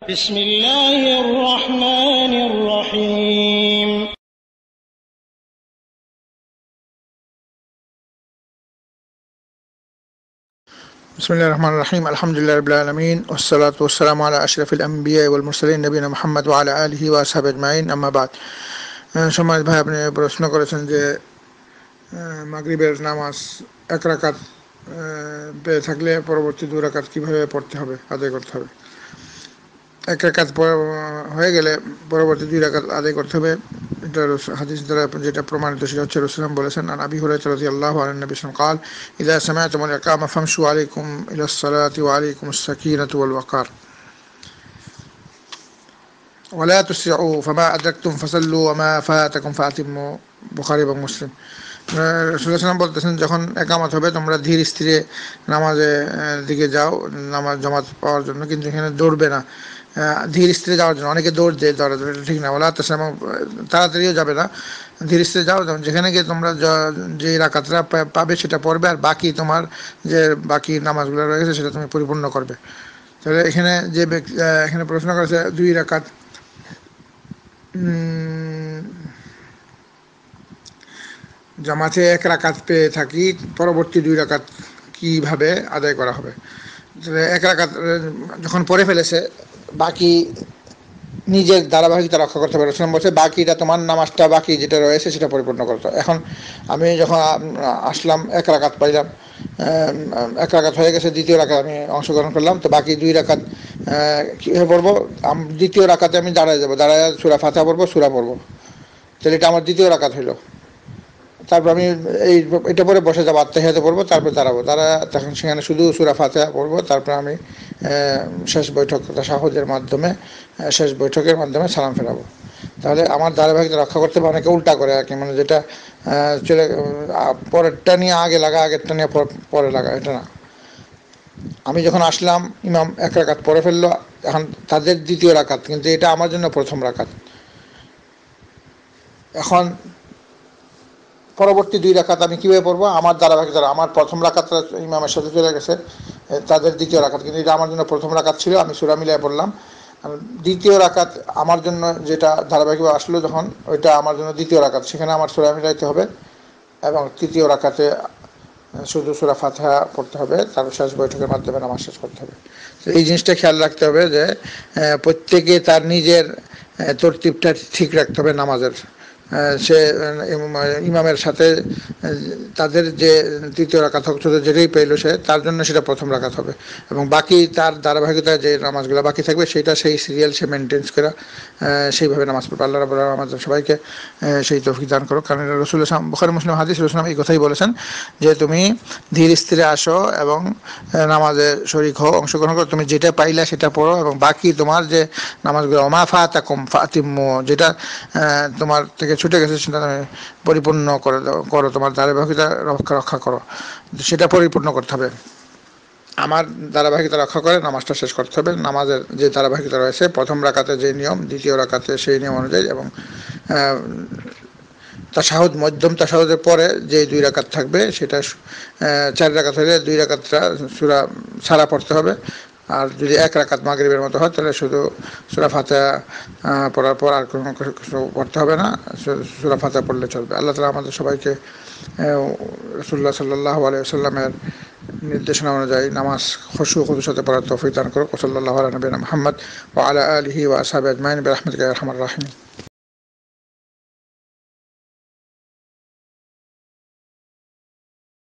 بسم الله الرحمن الرحيم بسم الله الرحمن الرحيم الحمد لله رب العالمين والصلاة والسلام على أشرف الأنبياء والمرسلين نبينا محمد وعلى آله وأصحابه أجمعين أما بعد সম্মানিত ভাই, আপনি প্রশ্ন করেছেন যে মাগরিবের নামাজ এক রাকাত পেয়ে থাকলে পরবর্তী 2 রাকাত কিভাবে পড়তে হবে, আদায় করতে হবে। এক রাকাত হয়ে গেলে পরবর্তী 2 রাকাত আদায় করতে হবে। এটা হাদিস দ্বারা যেটা প্রমাণিত সেটা হচ্ছে রাসূলুল্লাহ বলেছেন, আন আবি হুরায়রা রাদিয়াল্লাহু আনহু নবী সাল্লাল্লাহু আলাইহি ওয়াসাল্লাম قال اذا سمعتم الاقامه فامشوا عليكم الى الصلاه وعليكم السكينه والوقار ولا تسرعوا فما ادركتم فصلوا وما فاتكم فاتموا। বুখারী এবং মুসলিম। রাসূলুল্লাহ সাল্লাল্লাহু বলতেছেন, যখন একামত হবে তোমরা ধীর স্থিরে নামাজের দিকে যাও, নামাজ জামাত পাওয়ার জন্য, কিন্তু এখানে দৌড়বে না। ধীর স্থিরে যাওয়ার জন্য অনেকে দৌড় দেয়, দৌড়াদৌড়ি ঠিক না, বলা তাড়াতাড়িও যাবে না, ধীর স্থিরে যাও। যেখানে গিয়ে তোমরা যে রাকাতটা পাবে সেটা পড়বে, আর বাকি তোমার যে বাকি নামাজগুলো রয়েছে সেটা তুমি পরিপূর্ণ করবে। তাহলে এখানে যে এখানে প্রশ্ন করেছে 2 রাকাত জামাতে 1 রাকাত পেয়ে থাকি, পরবর্তী 2 রাকাত কিভাবে আদায় করা হবে। 1 রাকাত যখন পড়ে ফেলেছে, বাকি নিজের ধারাবাহিকতা রক্ষা করতে পারে। রাসূলুল্লাহ বলছে বাকিটা তোমার নামাজটা বাকি যেটা রয়েছে সেটা পরিপূর্ণ করতে হবে। এখন আমি যখন আসলাম 1 রাকাত পাইলাম, 1 রাকাত হয়ে গেছে, 2য় রাকাত আমি অংশগ্রহণ করলাম, তো বাকি 2 রাকাত কীভাবে পড়বো? 2য় রাকাতে আমি দাঁড়ায় যাবো, দাঁড়ায় সূরা ফাতিহা পড়বো, সূরা পড়বো। তাহলে এটা আমার 2য় রাকাত হইল। তারপর আমি এটা পরে বসে যাবো, আত্তাহিয়াতে পড়বো, তারপর দাঁড়াবো, তখন সেখানে শুধু সূরা ফাতিহা পড়বো। তারপর আমি শেষ বৈঠক তাশাহুদের মাধ্যমে, শেষ বৈঠকের মাধ্যমে সালাম ফেরাবো। তাহলে আমার ধারাবাহিকতা রক্ষা করতে হবে। অনেকে উল্টা করে আর কি, মানে যেটা চলে পরেরটা নিয়ে আগে লাগা, আগেরটা নিয়ে পরে লাগা, এটা না। আমি যখন আসলাম, ইমাম 1 রাকাত পড়ে ফেললো, এখন তাদের 2য় রাকাত, কিন্তু এটা আমার জন্য 1ম রাকাত। এখন পরবর্তী 2 রাকাত আমি কীভাবে পড়বো? আমার ধারাবাহিকতা, আমার 1ম রাকাতটা ইমামের সাথে চলে গেছে, তাদের 2য় রাকাত, কিন্তু এটা আমার জন্য 1ম রাকাত ছিল, আমি সূরা মিলিয়ে পড়লাম। 2য় রাকাত আমার জন্য যেটা ধারাবাহিকভাবে আসলো, যখন ওইটা আমার জন্য 2য় রাকাত, সেখানে আমার সূরা মিলাইতে হবে, এবং 3য় রাকাতে শুধু সূরা ফাতিহা পড়তে হবে, তারপর শেষ বৈঠকের মাধ্যমে নামাজ শেষ করতে হবে। তো এই জিনিসটা খেয়াল রাখতে হবে যে প্রত্যেকে তার নিজের তরতিবটা ঠিক রাখতে হবে নামাজের। সে ইমামের সাথে তাদের যে 3য় রাকাত হোক, যেটাই পেইল সে, তার জন্য সেটা 1ম রাকাত হবে, এবং বাকি তার ধারাবাহিকতায় যে নামাজগুলো বাকি থাকবে সেটা সেই সিরিয়াল সে মেনটেন্স করে সেইভাবে নামাজ পড়বে। আল্লাহ রাব্বুল আলামিন আমাদের সবাইকে সেই তৌফিক দান করুক। কারণ রাসূলুল্লাহ, বুখারী মুসলিম হাদিস, রাসূলুল্লাহ এই কথাই বলেছেন যে তুমি ধীর স্থিরে আসো এবং নামাজে শরীক হও, অংশগ্রহণ করো, তুমি যেটা পাইলা সেটা পড়ো, এবং বাকি তোমার যে নামাজগুলো ওমা ফাতাকুম ফাতিম্মু, যেটা তোমার থেকে ছুটে গেছে সেটা তুমি পরিপূর্ণ করো, তোমার ধারাবাহিকতা রক্ষা করো, সেটা পরিপূর্ণ করতে হবে। আমার ধারাবাহিকতা রক্ষা করে নামাজটা শেষ করতে হবে। নামাজের যে ধারাবাহিকতা রয়েছে, 1ম রাকাতে যে নিয়ম, 2য় রাকাতে সেই নিয়ম অনুযায়ী, এবং তাশাহুদ, মধ্যম তাশাহুদের পরে যে 2 রাকাত থাকবে সেটা 4 রাকাত হলে 2 রাকাতটা সূরা ছাড়া পড়তে হবে। আর যদি 1 রাকাত মাগরিবের মতো হয় তাহলে শুধু সূরা ফাতিহা পড়ার পর আর কোনো কিছু পড়তে হবে না, সূরা ফাতিহা পড়লে চলবে। আল্লাহ তাআলা আমাদের সবাইকে রাসূলুল্লাহ সাল্লাল্লাহু আলাইহি ওয়াসাল্লামের নির্দেশনা অনুযায়ী নামাজ খুশু খুশুর সাথে পড়ার তৌফিক দান করুক। সাল্লাল্লাহু আলা নবিয়িনা মুহাম্মদ ওয়া আলা আলিহি ওয়া আসহাবিহি আজমাইন বিরহমাতিকা ইয়া আরহামার রাহিমিন।